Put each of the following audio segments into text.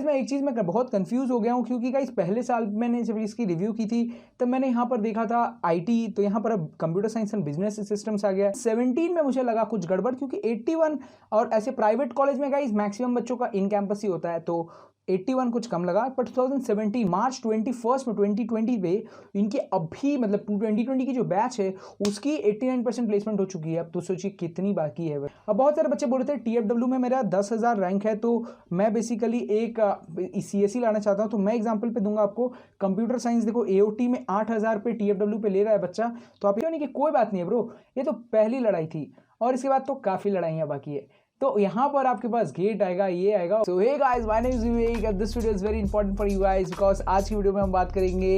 मैं एक चीज़ में बहुत कंफ्यूज हो गया हूँ, क्योंकि गाइज पहले साल मैंने जब इसकी रिव्यू की थी तब मैंने यहाँ पर देखा था आईटी, तो यहाँ पर अब computer science and business systems आ गया। 17 में मुझे लगा कुछ गड़बड़, क्योंकि 81 और ऐसे प्राइवेट कॉलेज में गाइज मैक्सिमम बच्चों का इन कैंपस ही होता है, तो 81 कुछ कम लगा। पर 2017 मार्च 21 में 2020 पे इनके अभी मतलब 2020 की जो बैच है उसकी 89% प्लेसमेंट हो चुकी है। अब तो सोचिए कितनी बाकी है। अब बहुत सारे बच्चे बोल रहे थे TFW में मेरा 10,000 रैंक है, तो मैं बेसिकली एक CSE लाना चाहता हूँ। तो मैं एग्जाम्पल पे दूंगा आपको, कंप्यूटर साइंस देखो AOT में 8,000 पे TFW पे ले रहा है बच्चा, तो आप नहीं कि कोई बात नहीं है ब्रो, ये तो पहली लड़ाई थी और इसके बाद तो काफ़ी लड़ाइयाँ बाकी है। तो यहाँ पर आपके पास गेट आएगा, ये आएगा। So hey guys, my name is Vivek and this video is very important for you guys, because आज की वीडियो में हम बात करेंगे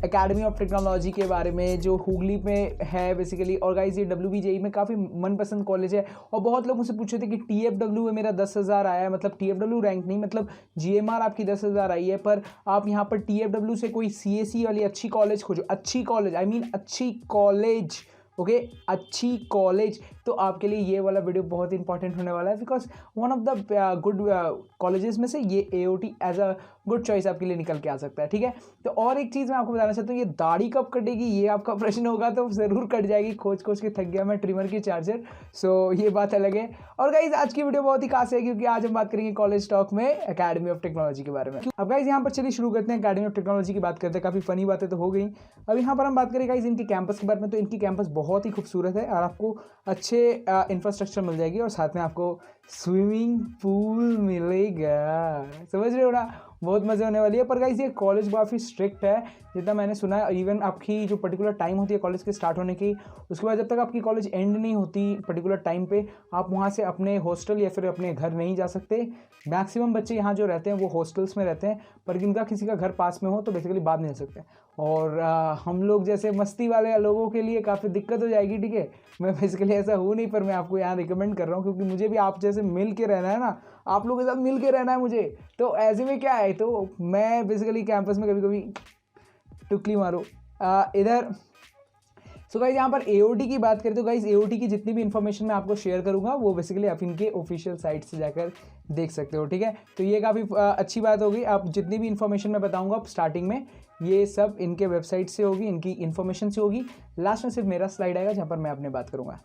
एकेडमी ऑफ टेक्नोलॉजी के बारे में, जो हुगली में है बेसिकली। और गाइस ये WBJE में काफ़ी मनपसंद कॉलेज है। और बहुत लोग मुझसे पूछे थे कि TFW में मेरा 10,000 आया है, मतलब TFW रैंक नहीं, मतलब GMR आपकी 10,000 आई है, पर आप यहाँ पर TFW से कोई CSE वाली अच्छी कॉलेज खोजो, अच्छी कॉलेज, आई मीन अच्छी कॉलेज, ओके, अच्छी कॉलेज, तो आपके लिए ये वाला वीडियो बहुत इंपॉर्टेंट होने वाला है, because one of the good colleges में से ये AOT as a good choice आपके लिए निकल के आ सकता है, ठीक है। तो और एक चीज़ मैं आपको बताना चाहता हूँ, ये दाढ़ी कब कटेगी ये आपका प्रश्न होगा, तो ज़रूर कट जाएगी, खोज खोज के थक गया मैं ट्रिमर की चार्जर, सो ये बात अलग है। और गाइज आज की वीडियो बहुत ही खास है, क्योंकि आज हम बात करेंगे कॉलेज टॉक में एकेडमी ऑफ टेक्नोलॉजी के बारे में। अब गाइज यहाँ पर चलिए शुरू करते हैं, एकेडमी ऑफ टेक्नोलॉजी की बात करते हैं। काफ़ी फनी बातें तो हो गई, अब यहाँ पर हम बात करें गाइज इनके कैंपस के बारे में। तो इनकी कैंपस बहुत ही खूबसूरत है और आपको अच्छे इंफ्रास्ट्रक्चर मिल जाएगी, और साथ में आपको स्विमिंग पूल मिलेगा, समझ रहे हो ना, बहुत मज़े होने वाली है। पर गाइस ये कॉलेज काफ़ी स्ट्रिक्ट है जितना मैंने सुना है। इवन आपकी जो पर्टिकुलर टाइम होती है कॉलेज के स्टार्ट होने की, उसके बाद जब तक आपकी कॉलेज एंड नहीं होती पर्टिकुलर टाइम पे, आप वहाँ से अपने हॉस्टल या फिर अपने घर नहीं जा सकते। मैक्सिमम बच्चे यहाँ जो रहते हैं वो हॉस्टल्स में रहते हैं, पर जिनका किसी का घर पास में हो तो बेसिकली बाद नहीं जा सकते। और हम लोग जैसे मस्ती वाले लोगों के लिए काफ़ी दिक्कत हो जाएगी, ठीक है। मैं बेसिकली ऐसा हूँ नहीं, पर मैं आपको यहाँ रिकमेंड कर रहा हूँ, क्योंकि मुझे भी आप जैसे मिल के रहना है ना, आप लोगों के साथ मिल के रहना है मुझे। तो ऐसे में क्या है, तो मैं बेसिकली कैंपस में कभी कभी टुकली मारो इधर। सो गाइज यहाँ पर AOT की बात करें तो गाइज AOT की जितनी भी इन्फॉर्मेशन मैं आपको शेयर करूंगा वो बेसिकली आप इनके ऑफिशियल साइट से जाकर देख सकते हो, ठीक है। तो ये काफ़ी अच्छी बात होगी। आप जितनी भी इन्फॉर्मेशन मैं बताऊंगा स्टार्टिंग में, ये सब इनके वेबसाइट से होगी, इनकी इन्फॉर्मेशन से होगी। लास्ट में सिर्फ मेरा स्लाइड आएगा जहाँ पर मैं अपने बात करूँगा।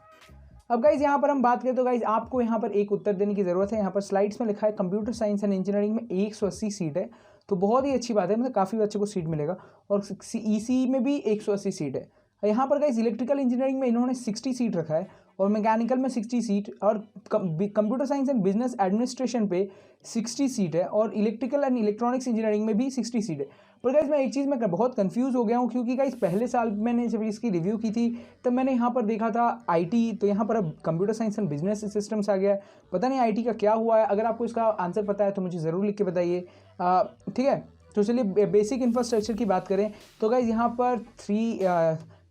अब गाइज यहाँ पर हम बात करें तो गाइज आपको यहाँ पर एक उत्तर देने की ज़रूरत है। यहाँ पर स्लाइड्स में लिखा है कंप्यूटर साइंस एंड इंजीनियरिंग में 180 सीट है, तो बहुत ही अच्छी बात है, मतलब काफ़ी बच्चों को सीट मिलेगा। और ECE में भी 180 सीट है। यहाँ पर गाइज इलेक्ट्रिकल इंजीनियरिंग में इन्होंने 60 सीट रखा है, और मैकेनिकल में 60 सीट, और computer science and business administration पे 60 सीट है, और इलेक्ट्रिकल एंड इलेक्ट्रॉनिक्स इंजीनियरिंग में भी 60 सीट है। पर गाइज मैं एक चीज़ में बहुत कंफ्यूज हो गया हूँ, क्योंकि गाइज पहले साल मैंने जब इसकी रिव्यू की थी तब मैंने यहाँ पर देखा था IT, तो यहाँ पर अब computer science and business systems आ गया है। पता नहीं IT का क्या हुआ है, अगर आपको इसका आंसर पता है तो मुझे ज़रूर लिख के बताइए, ठीक है। तो चलिए बेसिक इंफ्रास्ट्रक्चर की बात करें तो गाइज यहाँ पर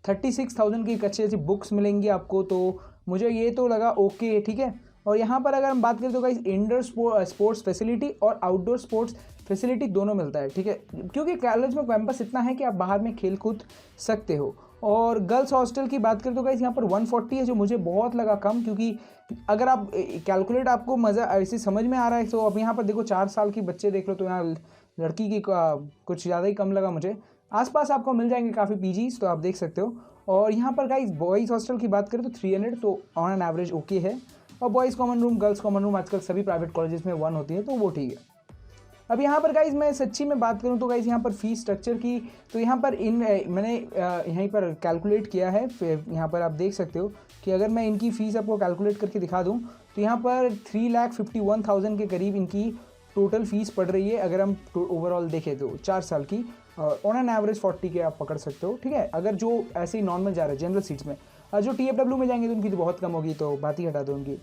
36,000 की एक अच्छी अच्छी बुक्स मिलेंगी आपको, तो मुझे ये तो लगा ओके, ठीक है। और यहाँ पर अगर हम बात करें तो गाइज इंडोर स्पोर्ट्स फैसिलिटी और आउटडोर स्पोर्ट्स फैसिलिटी दोनों मिलता है, ठीक है, क्योंकि कॉलेज में कैंपस इतना है कि आप बाहर में खेल कूद सकते हो। और गर्ल्स हॉस्टल की बात करें तो गाइज यहाँ पर 140 है, जो मुझे बहुत लगा कम, क्योंकि अगर आप कैलकुलेट आपको मज़ा ऐसे समझ में आ रहा है तो अब यहाँ पर देखो 4 साल की बच्चे देख लो, तो यहाँ लड़की की कुछ ज़्यादा ही कम लगा मुझे। आसपास आपको मिल जाएंगे काफ़ी PGs, तो आप देख सकते हो। और यहाँ पर गाइज बॉयज़ हॉस्टल की बात करें तो 300, तो ऑन एन एवरेज ओके है। और boys common room, girls common room आजकल सभी प्राइवेट कॉलेजेस में 1 होती है, तो वो ठीक है। अब यहाँ पर गाइज मैं सच्ची में बात करूँ तो गाइज यहाँ पर फीस स्ट्रक्चर की, तो यहाँ पर मैंने यहीं पर कैलकुलेट किया है। फिर यहाँ पर आप देख सकते हो कि अगर मैं इनकी फ़ीस आपको कैलकुलेट करके दिखा दूँ तो यहाँ पर 3,51,000 के करीब इनकी टोटल फीस पड़ रही है। अगर हम ओवरऑल देखें तो 4 साल की, ऑन एन एवरेज 40 के आप पकड़ सकते हो, ठीक है। अगर जो ऐसे ही नॉर्मल जा रहे हैं जनरल सीट्स में, जो TFW में जाएंगे तो उनकी तो बहुत कम होगी, तो बात ही हटा दो उनकी।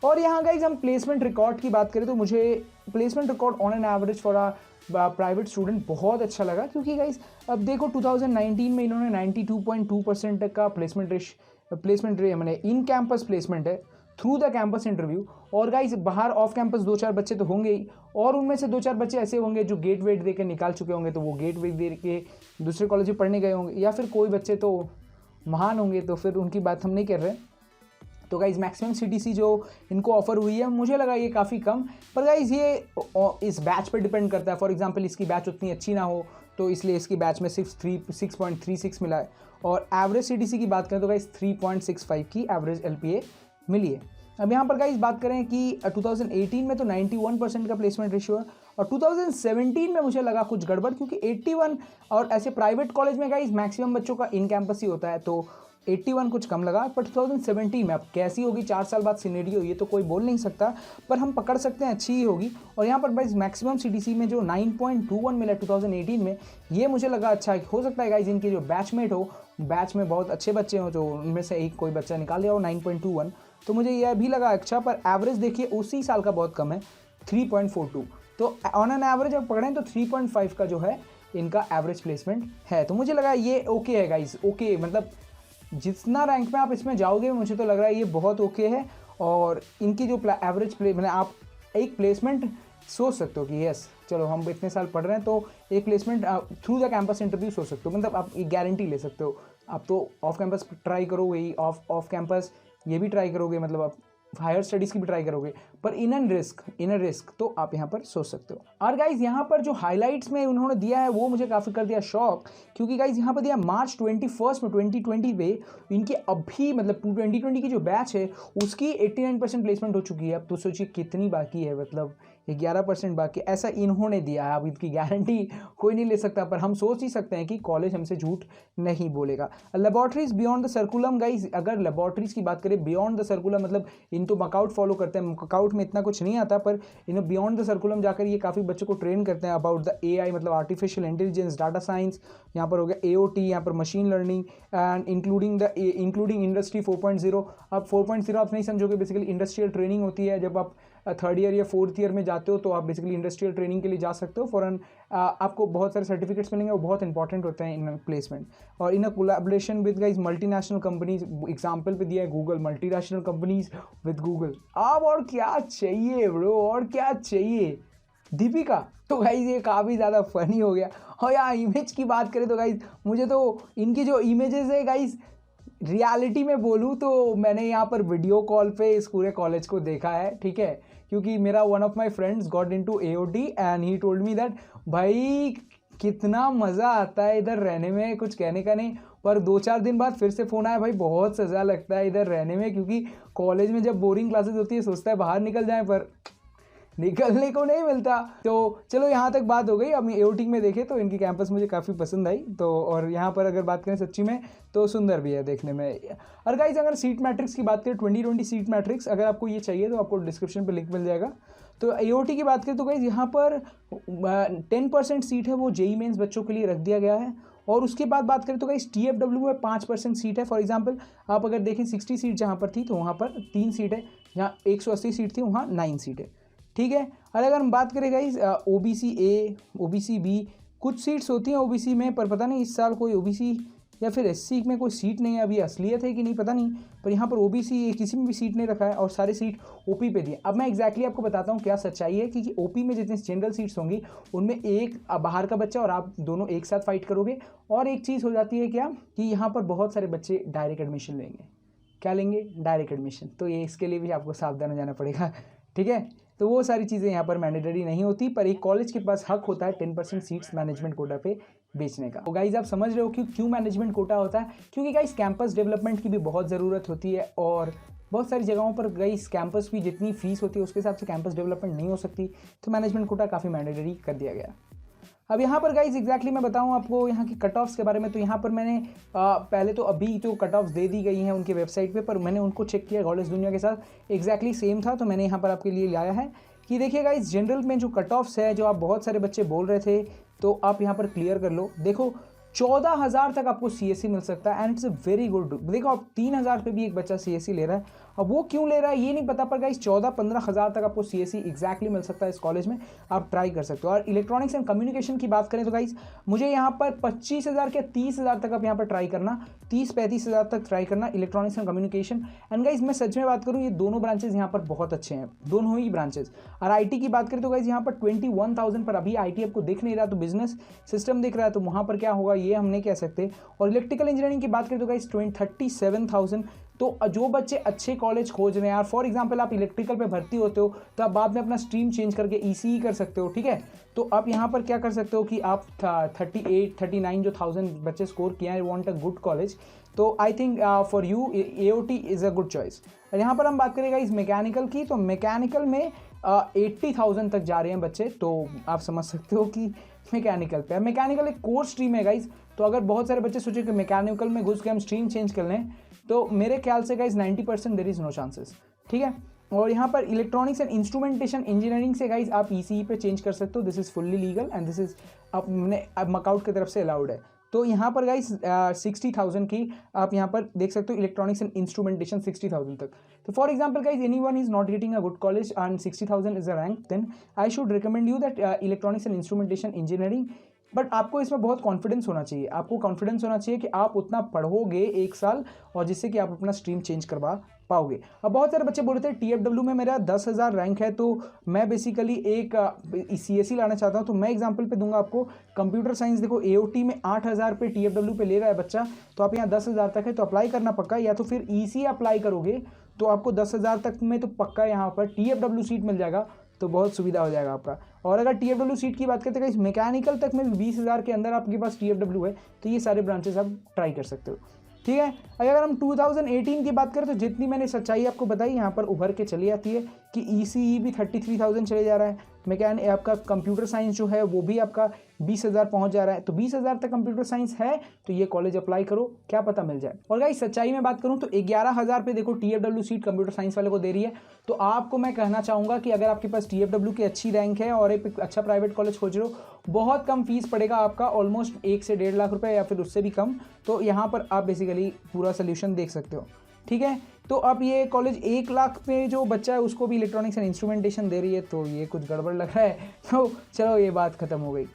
और यहाँ गाइज हम प्लेसमेंट रिकॉर्ड की बात करें तो मुझे placement record on an average for a private student बहुत अच्छा लगा, क्योंकि गाइज अब देखो 2019 में इन्होंने 92.2% तक का प्लेसमेंट मैंने इन कैंपस प्लेसमेंट है थ्रू द कैंपस इंटरव्यू। और गाइज बाहर ऑफ कैंपस 2-4 बच्चे तो होंगे ही, और उनमें से 2-4 बच्चे ऐसे होंगे जो गेट वेट दे के निकाल चुके होंगे, तो वो गेट वेट दे के दूसरे कॉलेज में पढ़ने गए होंगे, या फिर कोई बच्चे तो महान होंगे, तो फिर उनकी बात हम नहीं कर रहे। तो तो गाइज़ मैक्सिमम सीटीसी जो इनको ऑफर हुई है मुझे लगा ये काफ़ी कम, पर गाइज़ ये इस बैच पर डिपेंड करता है। फॉर एग्जांपल इसकी बैच उतनी अच्छी ना हो तो इसलिए इसकी बैच में सिर्फ 6.36 मिला है, और एवरेज सीटीसी की बात करें तो गाइज़ 3.65 की एवरेज एलपीए मिली है। अब यहाँ पर गाइज़ बात करें कि 2018 में तो 91% का प्लेसमेंट रेशियो है, और 2017 में मुझे लगा कुछ गड़बड़, क्योंकि 81, और ऐसे प्राइवेट कॉलेज में गाइज़ मैक्सिमम बच्चों का इन कैंपस ही होता है, तो 81 कुछ कम लगा। पर 2017 में अब कैसी होगी, 4 साल बाद सिनेरियो, ये तो कोई बोल नहीं सकता, पर हम पकड़ सकते हैं अच्छी ही होगी। और यहाँ पर गाइज़ मैक्सिमम सीटीसी में जो 9.21 मिला 2018 में, ये मुझे लगा अच्छा है। हो सकता है गाइज़ इनके जो बैचमेट हो, बैच में बहुत अच्छे बच्चे हों, जो उनमें से एक कोई बच्चा निकाल लिया हो 9.21, तो मुझे यह भी लगा अच्छा। पर एवरेज देखिए उसी साल का बहुत कम है, 3.42, तो ऑन एन एवरेज अगर पकड़ें तो 3.5 का जो है इनका एवरेज प्लेसमेंट है। तो मुझे लगा ये ओके है गाइज़, ओके, मतलब जितना रैंक में आप इसमें जाओगे मुझे तो लग रहा है ये बहुत ओके है। और इनकी जो एवरेज मतलब आप एक प्लेसमेंट सोच सकते हो कि यस चलो हम इतने साल पढ़ रहे हैं तो एक placement through the campus interview सोच सकते हो, मतलब आप एक गारंटी ले सकते हो। आप तो ऑफ कैंपस ट्राई करोगे ही, ऑफ कैंपस ये भी ट्राई करोगे, मतलब आप हायर स्टडीज़ की भी ट्राई करोगे, पर इनर रिस्क तो आप यहाँ पर सोच सकते हो। और गाइज यहाँ पर जो हाइलाइट्स में उन्होंने दिया है वो मुझे काफ़ी कर दिया शॉक, क्योंकि गाइज यहाँ पर दिया मार्च 21 में 2020 पे इनके अभी मतलब 2020 की जो बैच है उसकी 89% प्लेसमेंट हो चुकी है। अब तो सोचिए कितनी बाकी है, मतलब 11% बाकी, ऐसा इन्होंने दिया है। अब इसकी गारंटी कोई नहीं ले सकता, पर हम सोच ही सकते हैं कि कॉलेज हमसे झूठ नहीं बोलेगा। लेबॉर्ट्रीज बियॉन्ड द सर्कुलम गाइज, अगर लेबॉर्ट्रीज की बात करें बियॉन्ड द सर्कुलम, मतलब इन तो मकआउट फॉलो करते हैं, मकआउट में इतना कुछ नहीं आता, पर इन्हें बियॉन्ड द सर्कुलम जाकर ये काफ़ी बच्चों को ट्रेन करते हैं अबाउट द एआई, मतलब आर्टिफिशियल इंटेलिजेंस, डाटा साइंस, यहाँ पर हो गया एओटी, यहाँ पर machine learning, and including industry 4.0। अब 4.0 आप नहीं समझोगे, बेसिकली इंडस्ट्रियल ट्रेनिंग होती है। जब आप 3rd ईयर या 4th ईयर में जाते हो तो आप बेसिकली इंडस्ट्रियल ट्रेनिंग के लिए जा सकते हो। फॉरन आपको बहुत सारे सर्टिफिकेट्स मिलेंगे, वो बहुत इंपॉर्टेंट होते हैं इन प्लेसमेंट। और in collaboration with guys multinational companies, example पे दिया है Google, multinational companies with Google. अब और क्या चाहिए ब्रो, और क्या चाहिए। दीपिका तो गाइज ये काफ़ी ज़्यादा फनी हो गया। और यार इमेज की बात करें तो गाइज मुझे तो इनकी जो इमेजेस है गाइज, रियलिटी में बोलूँ तो मैंने यहाँ पर वीडियो कॉल पे इस पूरे कॉलेज को देखा है, ठीक है, क्योंकि मेरा one of my friends got into AOT and he told me that भाई कितना मज़ा आता है इधर रहने में, कुछ कहने का नहीं। पर 2-4 दिन बाद फिर से फ़ोन आया, भाई बहुत सज़ा लगता है इधर रहने में, क्योंकि कॉलेज में जब बोरिंग क्लासेस होती है सोचता है बाहर निकल जाएं, पर निकलने को नहीं मिलता। तो चलो यहाँ तक बात हो गई। अब एओटी में देखे तो इनकी कैंपस मुझे काफ़ी पसंद आई। तो और यहाँ पर अगर बात करें सच्ची में तो सुंदर भी है देखने में। और गाइस अगर सीट मैट्रिक्स की बात करें 2020 सीट मैट्रिक्स, अगर आपको ये चाहिए तो आपको डिस्क्रिप्शन पे लिंक मिल जाएगा। तो एओटी की बात करें तो गाइस यहाँ पर 10% सीट है वो जेई मेंस बच्चों के लिए रख दिया गया है। और उसके बाद बात करें तो गाइस टीएफडब्ल्यू में 5% सीट है। फॉर एग्जांपल आप अगर देखें 60 सीट जहाँ पर थी तो वहाँ पर 3 सीट है, जहाँ 180 सीट थी वहाँ 9 सीट है, ठीक है। और अगर हम बात करें guys OBC A, OBC B, कुछ सीट्स होती हैं ओबीसी में, पर पता नहीं इस साल कोई ओबीसी या फिर एससी में कोई सीट नहीं है। अभी असलियत है कि नहीं पता नहीं, पर यहाँ पर ओबीसी किसी में भी सीट नहीं रखा है और सारे सीट ओपी पे दिए। अब मैं एग्जैक्टली आपको बताता हूँ क्या सच्चाई है कि ओपी में जितनी जनरल सीट्स होंगी उनमें एक बाहर का बच्चा और आप दोनों एक साथ फाइट करोगे। और एक चीज़ हो जाती है क्या कि यहाँ पर बहुत सारे बच्चे डायरेक्ट एडमिशन लेंगे। क्या लेंगे? Direct admission. तो ये इसके लिए भी आपको सावधान हो जाना पड़ेगा, ठीक है। तो वो सारी चीज़ें यहाँ पर मैंडेटरी नहीं होती, पर एक कॉलेज के पास हक होता है 10% सीट्स मैनेजमेंट कोटा पे बेचने का। तो गाइज आप समझ रहे हो कि क्यों मैनेजमेंट कोटा होता है, क्योंकि गाइज कैंपस डेवलपमेंट की भी बहुत ज़रूरत होती है। और बहुत सारी जगहों पर गाइज कैंपस की जितनी फीस होती है उसके हिसाब से कैंपस डेवलपमेंट नहीं हो सकती, तो मैनेजमेंट कोटा काफ़ी मैंडेटरी कर दिया गया। अब यहाँ पर गाइज एग्जैक्टली मैं बताऊँ आपको यहाँ की कट ऑफ्स के बारे में। तो यहाँ पर मैंने पहले तो अभी तो कट ऑफ्स दे दी गई हैं उनके वेबसाइट पे, पर मैंने उनको चेक किया कॉलेज दुनिया के साथ एग्जैक्टली सेम था। तो मैंने यहाँ पर आपके लिए लाया है कि देखिए गाइज जनरल में जो कट ऑफ्स है, जो आप बहुत सारे बच्चे बोल रहे थे, तो आप यहाँ पर क्लियर कर लो। देखो 14,000 तक आपको सीएससी मिल सकता है and it's a very good. देखो आप 3,000 पे भी एक बच्चा सीएससी ले रहा है। अब वो क्यों ले रहा है ये नहीं पता, पर गाइस 14-15 हज़ार तक आपको सीएससी एग्जैक्टली मिल सकता है इस कॉलेज में, आप ट्राई कर सकते हो। और इलेक्ट्रॉनिक्स एंड कम्युनिकेशन की बात करें तो गाइस मुझे यहाँ पर 25,000 के 30,000 तक आप यहाँ पर ट्राई करना, 30-35 हज़ार तक ट्राई करना electronics and communication. And guys मैं सच में बात करूँ ये दोनों ब्रांचेज यहाँ पर बहुत अच्छे हैं, दोनों ही ब्रांचेज। और आईटी की बात करें तो गाइस यहाँ पर 21,000 पर अभी आईटी आपको दिख नहीं रहा, तो बिजनेस सिस्टम दिख रहा है, तो वहाँ पर क्या होगा ये हम नहीं कह सकते। और इलेक्ट्रिकल इंजीनियरिंग की बात करें तो गाइस 37,000 तो जो बच्चे अच्छे कॉलेज खोज रहे हैं यार, फॉर एग्जांपल आप इलेक्ट्रिकल पे भर्ती होते हो तो आप बाद में अपना स्ट्रीम चेंज करके ईसीई कर सकते हो, ठीक है। तो आप यहाँ पर क्या कर सकते हो कि आप 38-39 जो 1000 बच्चे स्कोर किया है, वांट अ गुड कॉलेज, तो I think for you AOT is a good choice. यहाँ पर हम बात करेंगे इस मैकेनिकल की, तो मैकेनिकल में 80,000 तक जा रहे हैं बच्चे, तो आप समझ सकते हो कि मैकेनिकल पे, मैकेनिकल एक कोर स्ट्रीम है गाइज। तो अगर बहुत सारे बच्चे सोचे कि मैकेनिकल में घुस के हम स्ट्रीम चेंज कर लें, तो मेरे ख्याल से guys 90% there is no chances, ठीक है। और यहाँ पर इलेक्ट्रॉनिक्स एंड इंस्ट्रूमेंटेशन इंजीनियरिंग से गाइज आप ECE पे चेंज कर सकते हो, this is fully legal and this is अब मकआउट की तरफ से अलाउड है। तो यहाँ पर गाइज 60,000 की आप यहाँ पर देख सकते हो, इलेक्ट्रॉनिक्स एंड इंस्ट्रूमेंटेशन 60,000 तक। तो for example guys anyone is not getting a good college and 60,000 is a rank, then I should recommend you that electronics and instrumentation engineering. But आपको इसमें बहुत कॉन्फिडेंस होना चाहिए, आपको कॉन्फिडेंस होना चाहिए कि आप उतना पढ़ोगे एक साल, और जिससे कि आप अपना स्ट्रीम चेंज करवा पाओगे। अब बहुत सारे बच्चे बोल रहे थे TFW में मेरा 10,000 रैंक है, तो मैं बेसिकली एक CSE लाना चाहता हूँ। तो मैं एग्जांपल पे दूंगा आपको, कंप्यूटर साइंस देखो AOT में 8,000 पे TFW पे ले रहा है बच्चा, तो आप यहाँ 10,000 तक है तो अप्लाई करना पक्का, या तो फिर ECE अप्लाई करोगे तो आपको 10,000 तक में तो पक्का यहाँ पर TFW सीट मिल जाएगा, तो बहुत सुविधा हो जाएगा आपका। और अगर TFW सीट की बात करते हैं, मैकेनिकल तक में 20,000 के अंदर आपके पास TFW है, तो ये सारे ब्रांचेस आप ट्राई कर सकते हो, ठीक है। अगर हम 2018 की बात करें तो जितनी मैंने सच्चाई आपको बताई यहाँ पर उभर के चली आती है कि ECE भी 33,000 चले जा रहा है, आपका कंप्यूटर साइंस जो है वो भी आपका 20,000 पहुंच जा रहा है। तो 20,000 तक कंप्यूटर साइंस है तो ये कॉलेज अप्लाई करो, क्या पता मिल जाए। और गाइस सच्चाई में बात करूं तो 11,000 पे देखो TFW सीट कंप्यूटर साइंस वाले को दे रही है। तो आपको मैं कहना चाहूँगा कि अगर आपके पास TFW की अच्छी रैंक है और एक अच्छा प्राइवेट कॉलेज खोज रहे हो, बहुत कम फीस पड़ेगा आपका, ऑलमोस्ट 1 से 1.5 लाख रुपये या फिर उससे भी कम। तो यहाँ पर आप बेसिकली पूरा सोल्यूशन देख सकते हो, ठीक है। तो अब ये कॉलेज 1 लाख में जो बच्चा है उसको भी इलेक्ट्रॉनिक्स एंड इंस्ट्रूमेंटेशन दे रही है, तो ये कुछ गड़बड़ लग रहा है। तो चलो ये बात खत्म हो गई।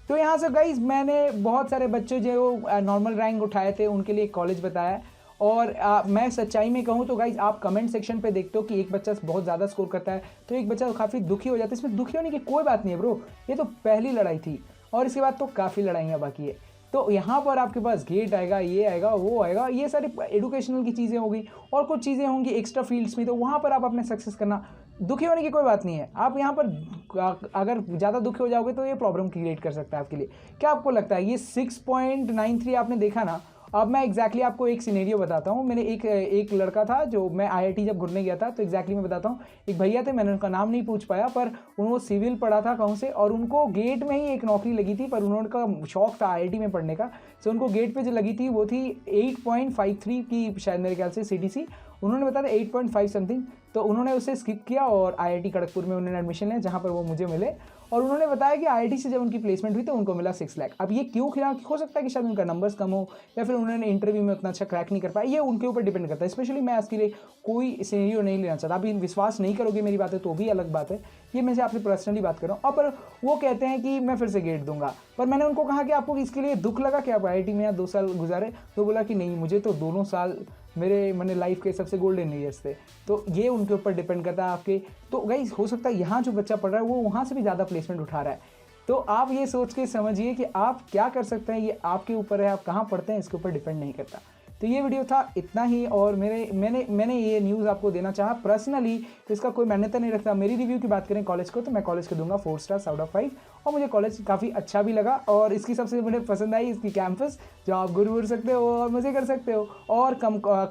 तो यहाँ से गाइज मैंने बहुत सारे बच्चे जो नॉर्मल रैंक उठाए थे उनके लिए कॉलेज बताया। और मैं सच्चाई में कहूँ तो गाइज आप कमेंट सेक्शन पे देखते हो कि एक बच्चा बहुत ज़्यादा स्कोर करता है तो एक बच्चा काफ़ी दुखी हो जाता है। इसमें दुखी होने की कोई बात नहीं है ब्रो, ये तो पहली लड़ाई थी और इसके बाद तो काफ़ी लड़ाइयाँ बाकी है। तो यहाँ पर आपके पास गेट आएगा, ये आएगा, वो आएगा, ये सारी एडुकेशनल की चीज़ें होगी और कुछ चीज़ें होंगी एक्स्ट्रा फील्ड्स में, तो वहाँ पर आप अपने सक्सेस करना, दुखी होने की कोई बात नहीं है। आप यहाँ पर अगर ज़्यादा दुखी हो जाओगे तो ये प्रॉब्लम क्रिएट कर सकता है आपके लिए। क्या आपको लगता है ये 6.93 आपने देखा ना, अब मैं एग्जैक्टली आपको एक सिनेरियो बताता हूँ। मैंने एक लड़का था जो मैं IIT जब घूमने गया था तो एग्जैक्टली मैं बताता हूँ, एक भैया थे, मैंने उनका नाम नहीं पूछ पाया, पर उन्होंने सिविल पढ़ा था कहूँ से, और उनको गेट में ही एक नौकरी लगी थी, पर उनका शौक था IIT में पढ़ने का, सो उनको गेट पे जो लगी थी वो थी 8.53 की, शायद मेरे ख्याल से CTC उन्होंने बताया 8.5 समथिंग, तो उन्होंने उसे स्किप किया और IIT खड़गपुर में उन्होंने एडमिशन लिया जहाँ पर वो मुझे मिले। और उन्होंने बताया कि IIT से जब उनकी प्लेसमेंट हुई तो उनको मिला 6 लाख। अब ये क्यों खिला, हो सकता है कि शायद उनका नंबर्स कम हो या फिर उन्होंने इंटरव्यू में उतना अच्छा क्रैक नहीं कर पाया, ये उनके ऊपर डिपेंड करता है। स्पेशली मैं इसके लिए कोई सिनेरियो नहीं लेना चाहता, अभी विश्वास नहीं करोगे मेरी बातें तो भी अलग बात है, ये मैं से आपसे पर्सनली बात कर रहा हूँ। और पर वो कहते हैं कि मैं फिर से गेट दूंगा, पर मैंने उनको कहा कि आपको इसके लिए दुख लगा कि आप IIT में 2 साल गुजारे, तो बोला कि नहीं, मुझे तो दोनों साल मैंने लाइफ के सबसे गोल्डन ईयर्स थे। तो ये उनके ऊपर डिपेंड करता है आपके। तो गाइस हो सकता है यहाँ जो बच्चा पढ़ रहा है वो वहाँ से भी ज़्यादा प्लेसमेंट उठा रहा है, तो आप ये सोच के समझिए कि आप क्या कर सकते हैं, ये आपके ऊपर है, आप कहाँ पढ़ते हैं इसके ऊपर डिपेंड नहीं करता। तो ये वीडियो था इतना ही, और मैंने ये न्यूज़ आपको देना चाहा पर्सनली, तो इसका कोई मान्यता नहीं रखता। मेरी रिव्यू की बात करें कॉलेज को तो मैं कॉलेज को दूंगा 4 स्टार्स आउट ऑफ 5, और मुझे कॉलेज काफ़ी अच्छा भी लगा, और इसकी सबसे मुझे पसंद आई इसकी कैंपस, जो आप घूर सकते हो और मज़े कर सकते हो, और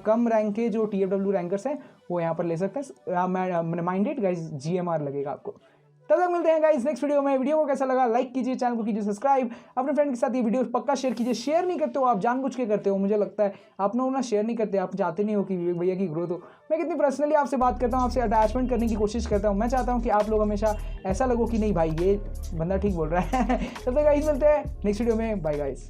कम रैंक के जो TFW रैंकर्स हैं वो यहाँ पर ले सकते हैं। मैं माइंडेड गाइज GMR लगेगा आपको। तब तक मिलते हैं गाइस नेक्स्ट वीडियो में। वीडियो को कैसा लगा लाइक कीजिए, चैनल को कीजिए सब्सक्राइब, अपने फ्रेंड के साथ ये वीडियो पक्का शेयर कीजिए। शेयर नहीं करते हो आप, जानबूझ के करते हो, मुझे लगता है आप लोग ना शेयर नहीं करते, आप चाहते नहीं हो कि भैया की ग्रोथ हो। मैं कितनी पर्सनली आपसे बात करता हूँ, आपसे अटैचमेंट करने की कोशिश करता हूँ। मैं चाहता हूँ कि आप लोग हमेशा ऐसा लगो कि नहीं भाई ये बंदा ठीक बोल रहा है। तब तक गाइस मिलते हैं नेक्स्ट वीडियो में, बाय गाइस।